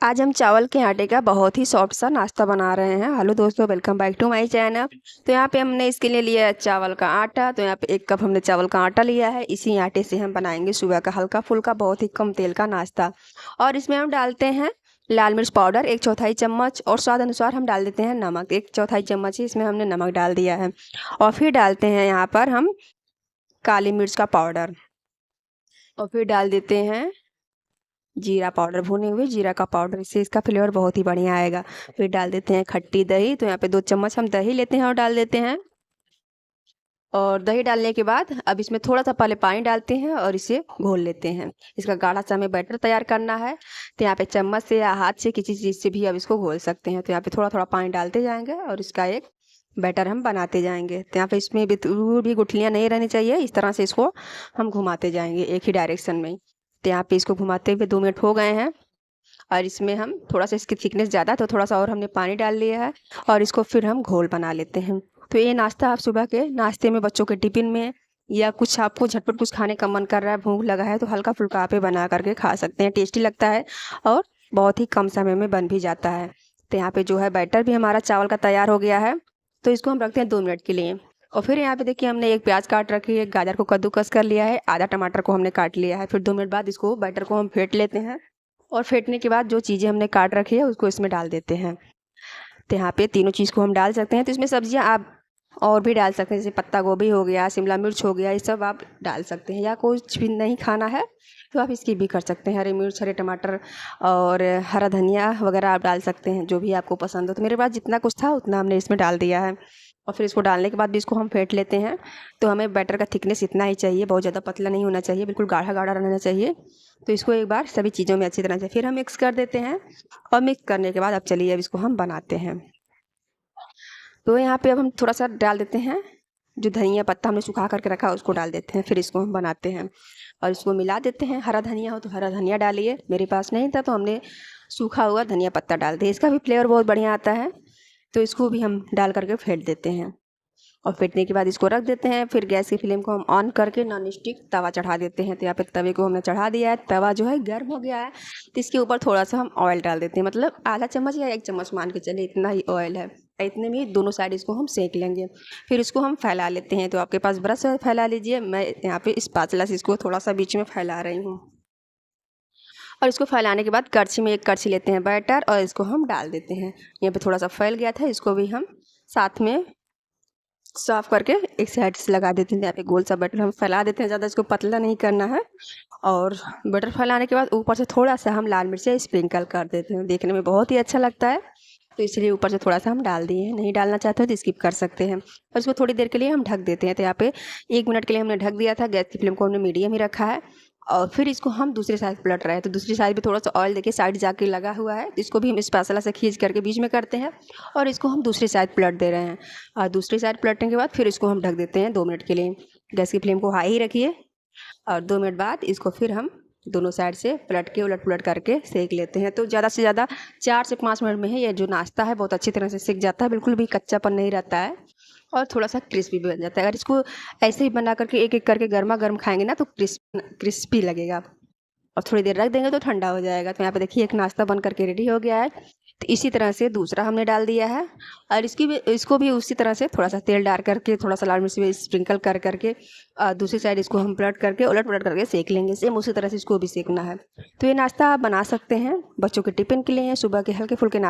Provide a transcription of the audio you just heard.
आज हम चावल के आटे का बहुत ही सॉफ्ट सा नाश्ता बना रहे हैं। हेलो दोस्तों, welcome back to my channel. तो यहाँ पे हमने इसके लिए लिया है चावल का आटा। तो यहाँ पे 1 कप हमने चावल का आटा लिया है। इसी आटे से हम बनाएंगे सुबह का हल्का फुल्का बहुत ही कम तेल का नाश्ता। और इसमें हम डालते हैं लाल मिर्च पाउडर 1/4 चम्मच, और स्वाद अनुसार हम डाल देते हैं नमक 1/4 चम्मच ही इसमें हमने नमक डाल दिया है। और फिर डालते हैं यहाँ पर हम काली मिर्च का पाउडर, और फिर डाल देते हैं जीरा पाउडर, भुने हुए जीरा का पाउडर। इससे इसका फ्लेवर बहुत ही बढ़िया आएगा। फिर डाल देते हैं खट्टी दही। तो यहाँ पे 2 चम्मच हम दही लेते हैं और डाल देते हैं। और दही डालने के बाद अब इसमें थोड़ा सा पहले पानी डालते हैं और इसे घोल लेते हैं। इसका गाढ़ा सा हमें बैटर तैयार करना है। तो यहाँ पे चम्मच से या हाथ से किसी चीज़ से भी अब इसको घोल सकते हैं। तो यहाँ पे थोड़ा थोड़ा पानी डालते जाएंगे और इसका एक बैटर हम बनाते जाएंगे। तो यहाँ पे इसमें भी गुठलियाँ नहीं रहनी चाहिए। इस तरह से इसको हम घुमाते जाएंगे एक ही डायरेक्शन में। तो यहाँ पे इसको घुमाते हुए 2 मिनट हो गए हैं। और इसमें हम थोड़ा सा, इसकी थिकनेस ज़्यादा तो थोड़ा सा और हमने पानी डाल लिया है। और इसको फिर हम घोल बना लेते हैं। तो ये नाश्ता आप सुबह के नाश्ते में, बच्चों के टिफ़िन में, या कुछ आपको झटपट कुछ खाने का मन कर रहा है, भूख लगा है, तो हल्का फुल्का आप ये बना करके खा सकते हैं। टेस्टी लगता है और बहुत ही कम समय में बन भी जाता है। तो यहाँ पे जो है बैटर भी हमारा चावल का तैयार हो गया है। तो इसको हम रखते हैं 2 मिनट के लिए। और फिर यहाँ पे देखिए हमने एक प्याज काट रखी है, एक गाजर को कद्दूकस कर लिया है, आधा टमाटर को हमने काट लिया है। फिर 2 मिनट बाद इसको बैटर को हम फेंट लेते हैं। और फेंटने के बाद जो चीज़ें हमने काट रखी है उसको इसमें डाल देते हैं। तो यहाँ पे तीनों चीज़ को हम डाल सकते हैं। तो इसमें सब्जियाँ आप और भी डाल सकते हैं, जैसे पत्ता गोभी हो गया, शिमला मिर्च हो गया, ये सब आप डाल सकते हैं। या कुछ भी नहीं खाना है तो आप इसकी भी कर सकते हैं। हरी मिर्च, हरे टमाटर और हरा धनिया वगैरह आप डाल सकते हैं, जो भी आपको पसंद हो। तो मेरे पास जितना कुछ था उतना हमने इसमें डाल दिया है। और फिर इसको डालने के बाद भी इसको हम फेंट लेते हैं। तो हमें बैटर का थिकनेस इतना ही चाहिए, बहुत ज़्यादा पतला नहीं होना चाहिए, बिल्कुल गाढ़ा गाढ़ा रहना चाहिए। तो इसको एक बार सभी चीज़ों में अच्छी तरह से फिर हम मिक्स कर देते हैं। और मिक्स करने के बाद अब चलिए अब इसको हम बनाते हैं। तो यहाँ पे अब हम थोड़ा सा डाल देते हैं, जो धनिया पत्ता हमने सुखा करके रखा है उसको डाल देते हैं। फिर इसको हम बनाते हैं और इसको मिला देते हैं। हरा धनिया हो तो हरा धनिया डालिए, मेरे पास नहीं था तो हमने सूखा हुआ धनिया पत्ता डाल दिया। इसका भी फ्लेवर बहुत बढ़िया आता है। तो इसको भी हम डाल करके फेंट देते हैं। और फेंटने के बाद इसको रख देते हैं। फिर गैस की फ्लेम को हम ऑन करके नॉन स्टिक तवा चढ़ा देते हैं। तो यहाँ पे तवे को हमने चढ़ा दिया है, तवा जो है गर्म हो गया है। तो इसके ऊपर थोड़ा सा हम ऑयल डाल देते हैं, मतलब आधा चम्मच या 1 चम्मच मान के चले, इतना ही ऑयल है। इतने में दोनों साइड इसको हम सेक लेंगे। फिर इसको हम फैला लेते हैं। तो आपके पास ब्रश है, फैला लीजिए। मैं यहाँ पे स्पैचुला से इसको थोड़ा सा बीच में फैला रही हूँ। और इसको फैलाने के बाद करछी में एक करछी लेते हैं बैटर और इसको हम डाल देते हैं। यहाँ पे थोड़ा सा फैल गया था, इसको भी हम साथ में साफ करके एक साइड से लगा देते हैं। यहाँ पे गोल सा बटर हम फैला देते हैं, ज़्यादा इसको पतला नहीं करना है। और बटर फैलाने के बाद ऊपर से थोड़ा सा हम लाल मिर्च स्प्रिंकल कर देते हैं, देखने में बहुत ही अच्छा लगता है। तो इसलिए ऊपर से थोड़ा सा हम डाल दिए हैं। नहीं डालना चाहते हो तो स्किप कर सकते हैं। और इसको थोड़ी देर के लिए हम ढक देते हैं। तो यहाँ पे 1 मिनट के लिए हमने ढक दिया था। गैस की फ्लेम को हमने मीडियम ही रखा है। और फिर इसको हम दूसरी साइड पलट रहे हैं। तो दूसरी साइड पे थोड़ा सा ऑयल देखिए साइड जाके लगा हुआ है, तो इसको भी हम स्पैचुला से खींच करके बीच में करते हैं। और इसको हम दूसरी साइड पलट दे रहे हैं। और दूसरी साइड पलटने के बाद फिर इसको हम ढक देते हैं 2 मिनट के लिए। गैस की फ्लेम को हाई ही रखिए। और 2 मिनट बाद इसको फिर हम दोनों साइड से पलट के उलट पुलट करके सेक लेते हैं। तो ज़्यादा से ज़्यादा 4 से 5 मिनट में है ये जो नाश्ता है बहुत अच्छी तरह से सेक जाता है, बिल्कुल भी कच्चापन नहीं रहता है। और थोड़ा सा क्रिस्पी भी बन जाता है। अगर इसको ऐसे ही बना करके एक एक करके गर्मा गर्म खाएंगे ना तो क्रिस्पी लगेगा। और थोड़ी देर रख देंगे तो ठंडा हो जाएगा। तो यहाँ पे देखिए एक नाश्ता बन करके रेडी हो गया है। तो इसी तरह से दूसरा हमने डाल दिया है। और इसको भी उसी तरह से थोड़ा सा तेल डाल करके, थोड़ा सा लाल मिर्च भी स्प्रिंकल कर करके दूसरी साइड इसको हम पलट करके उलट पलट करके सेक लेंगे। सेम उसी तरह से इसको भी सेकना है। तो ये नाश्ता आप बना सकते हैं, बच्चों के टिफ़िन के लिए, सुबह के हल्के फुल्के नाश्ते